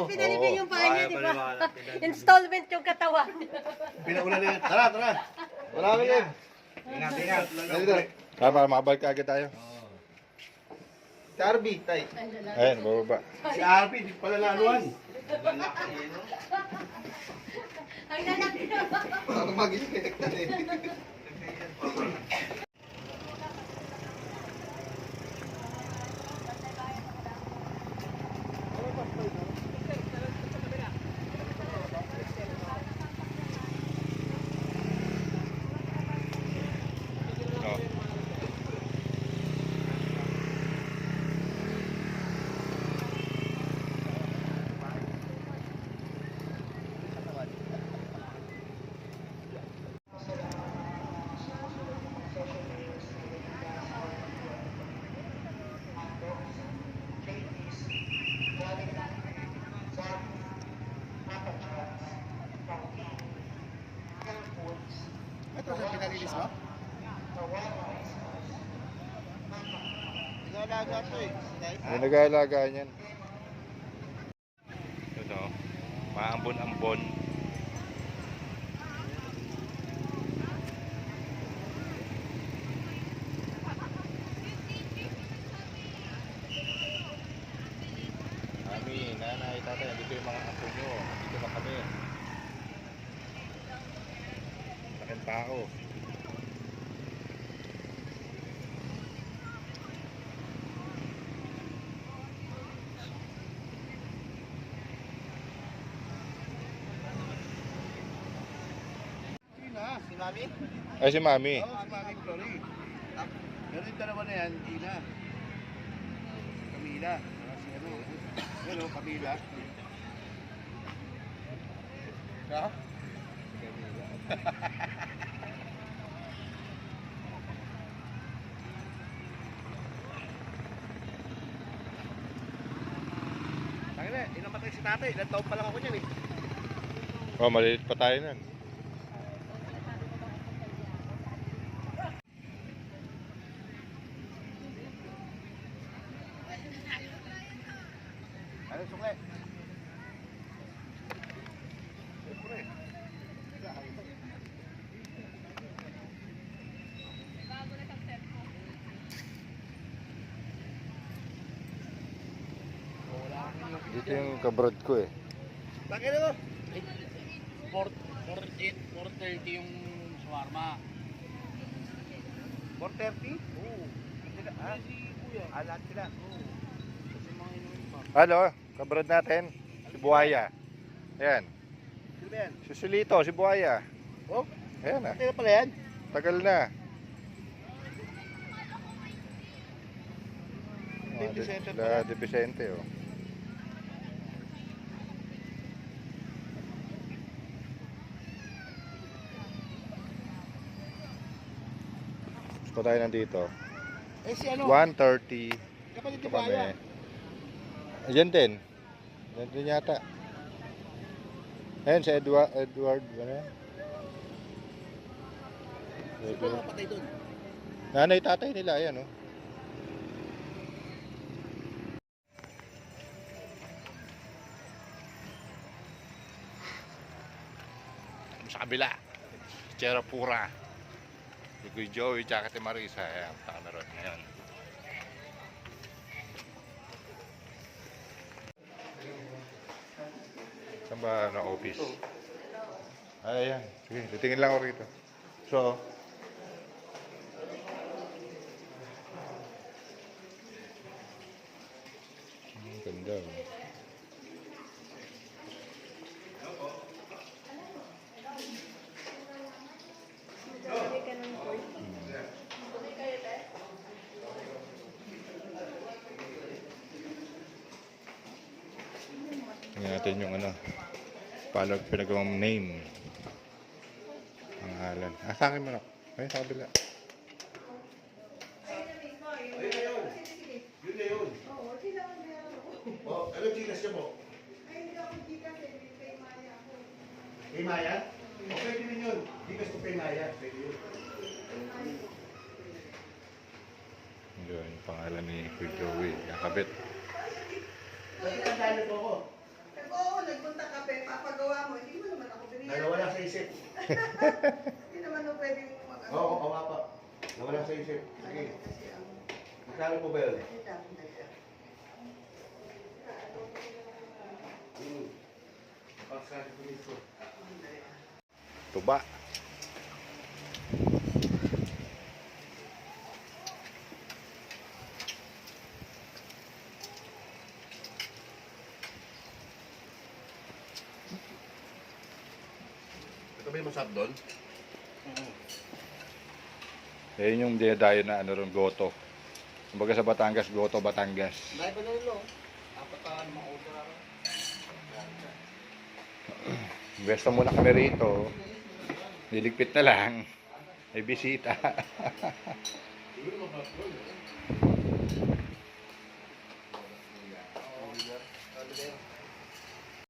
Pinali ko yung paa niya, di ba? Installment yung katawan. Pinauna na yan. Tara, tara. Marami yan. Ingat, ingat. Para makabalik agad tayo. Si Arby, tay. Ayan, bababa. Si Arby, di pala laluan. Ang lalaki na. Parang mag-disconnect na eh. Oh. Ito sa pinalinis mo? Nag-alaga to eh. May nag-aalaga niyan. Ito, maambon-ambon. Mami, nanay, tatay, dito yung mga apo nyo. Dito na kami. Laking tao. Si Mami? Ay, si Mami. Oo, si Mami Glory. Pero yung dalawa na yan, Ina. Camila. Si ano? Ano, Camila. Ha? Tangina, inamatay si tatay. Ilan taon pa lang ako niyan eh. Oh, maliit pa tayo nun. Ano, sukle? Dito yung kabrad ko eh. Tangina mo! 430 yung shawarma. 430? Oo. Sila, lahat sila. Kasi mga inumin pa. Ano? Kabrad natin? Si Buhaya. Ayan. Sino ba yan? Si Sulito, si Buhaya. Oh, Ayan ah. sino pala yan? Tagal na. Di Vicente Sila De Vicente oh. Gusto tayo nandito. Eh si ano? 1:30 Kapatid ni kami. Baya. Ayan din. Ayan din yata. Ayan si Edward. Ano yan? Sino ba patay doon? Nanay tatay nila. Ayan oh. Sa kabila. Chera Pura. Si Kuya Joey, tsaka si Marisa. Ayan, taka na ron. Ayan. Saan ba na office? Ayan. Sige, titingin lang ako rito. So, ganda. Tingnan natin yung ano, palag pinagawang name. Ang halan. Ah, sa akin mo na. Ay, sa kabila. Yun na yun. Oh, ano chinas niyo po? Kay Maya? O pwede rin yun. Gigas ko kay Maya. Pwede yun. Yun, yung pangalan ni Kuya Joey. Kakabit. Bakit ang dahil po ako? Oo, nagpunta ka pa, papagawa mo, hindi mo naman ako binigyan. Nawala sa isip. Hindi naman ako pwedeng mag-ano. Oo, oo nga pa. Nawala sa isip. Sige. Kasi ang... Magkano po ba yun? Pagkano po nito? Tuba. Ito ba yung masarap doon? Yan yung dinadayo na ano ron, goto. Kumbaga sa Batangas, goto Batangas. Dahil pa lolo. Dapat mga order. Besta muna kami rito. Niligpit na lang. May bisita.